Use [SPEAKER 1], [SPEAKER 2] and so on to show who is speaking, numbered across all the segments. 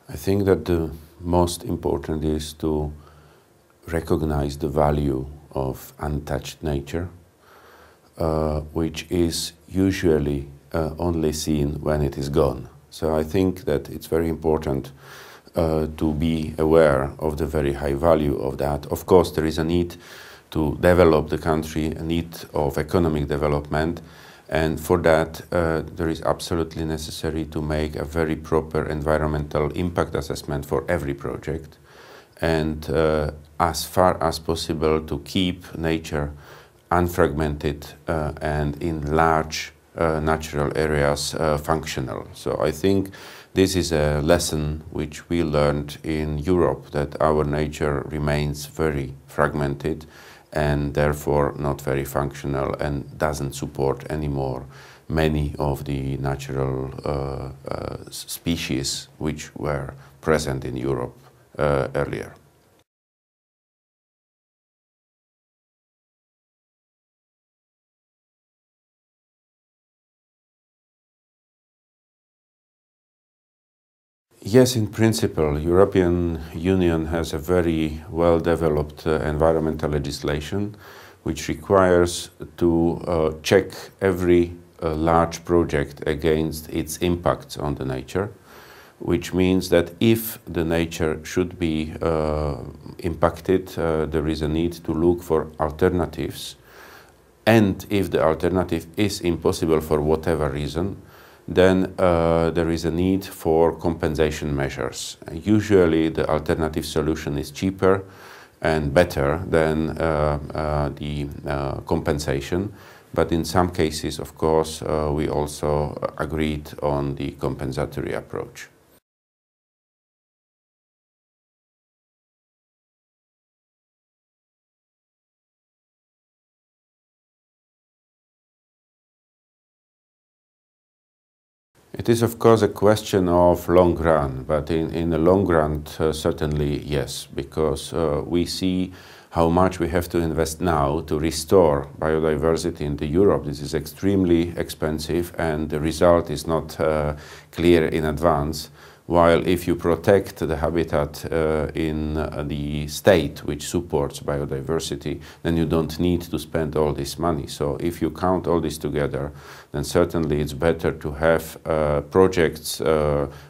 [SPEAKER 1] I think that the most important is to recognize the value of untouched nature, which is usually only seen when it is gone. So I think that it's very important to be aware of the very high value of that. Of course, there is a need to develop the country, a need of economic development, and for that there is absolutely necessary to make a very proper environmental impact assessment for every project, and as far as possible to keep nature unfragmented and in large natural areas functional. So I think this is a lesson which we learned in Europe, that our nature remains very fragmented and therefore not very functional and doesn't support anymore many of the natural species which were present in Europe earlier. Yes, in principle, European Union has a very well-developed environmental legislation which requires to check every large project against its impacts on the nature, which means that if the nature should be impacted, there is a need to look for alternatives, and if the alternative is impossible for whatever reason, then there is a need for compensation measures. Usually the alternative solution is cheaper and better than the compensation, but in some cases, of course, we also agreed on the compensatory approach. It is, of course, a question of long run, but in the long run, certainly yes, because we see how much we have to invest now to restore biodiversity in Europe. This is extremely expensive, and the result is not clear in advance. While if you protect the habitat in the state which supports biodiversity, then you don't need to spend all this money. So if you count all this together, then certainly it's better to have projects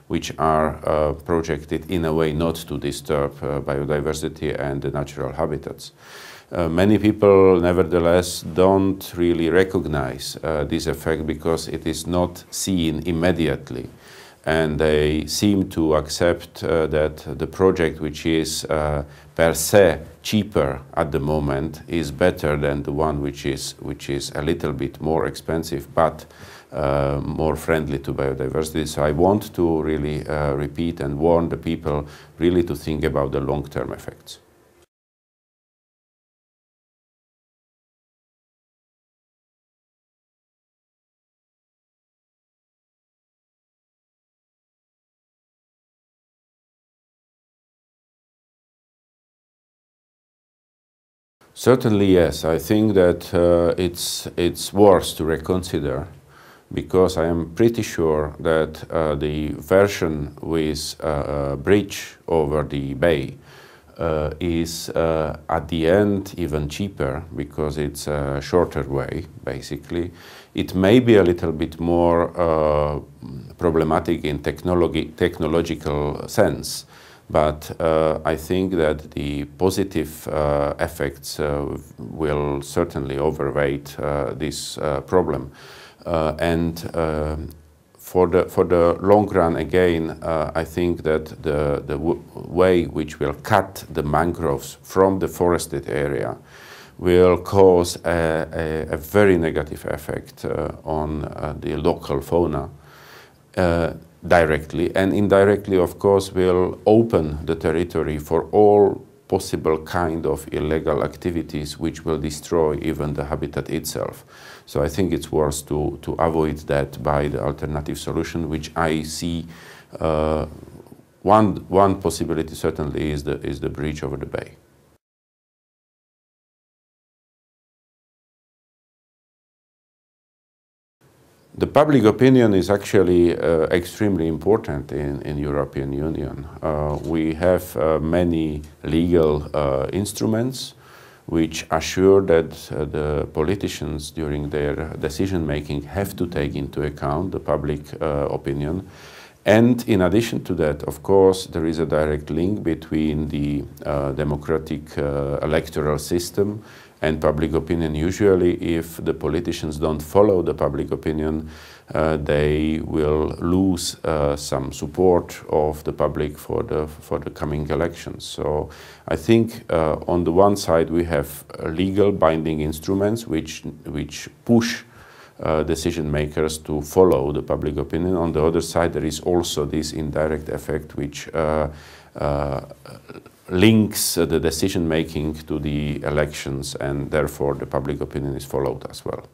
[SPEAKER 1] which are projected in a way not to disturb biodiversity and the natural habitats. Many people, nevertheless, don't really recognize this effect because it is not seen immediately. And they seem to accept that the project which is per se cheaper at the moment is better than the one which is a little bit more expensive but more friendly to biodiversity. So I want to really repeat and warn the people really to think about the long-term effects. Certainly, yes. I think that it's worth to reconsider, because I am pretty sure that the version with a bridge over the bay is at the end even cheaper, because it's a shorter way, basically. It may be a little bit more problematic in technological sense, but I think that the positive effects will certainly overweight this problem. For the long run, again, I think that the way which will cut the mangroves from the forested area will cause a very negative effect on the local fauna. Directly, and indirectly, of course, will open the territory for all possible kind of illegal activities which will destroy even the habitat itself. So I think it's worth to avoid that by the alternative solution, which I see one possibility certainly is the bridge over the bay. The public opinion is actually extremely important in European Union. We have many legal instruments which assure that the politicians during their decision making have to take into account the public opinion. And in addition to that, of course, there is a direct link between the democratic electoral system and public opinion. Usually, if the politicians don't follow the public opinion, they will lose some support of the public for the coming elections. So I think on the one side we have legal binding instruments which push decision makers to follow the public opinion. On the other side, there is also this indirect effect which links the decision making to the elections, and therefore the public opinion is followed as well.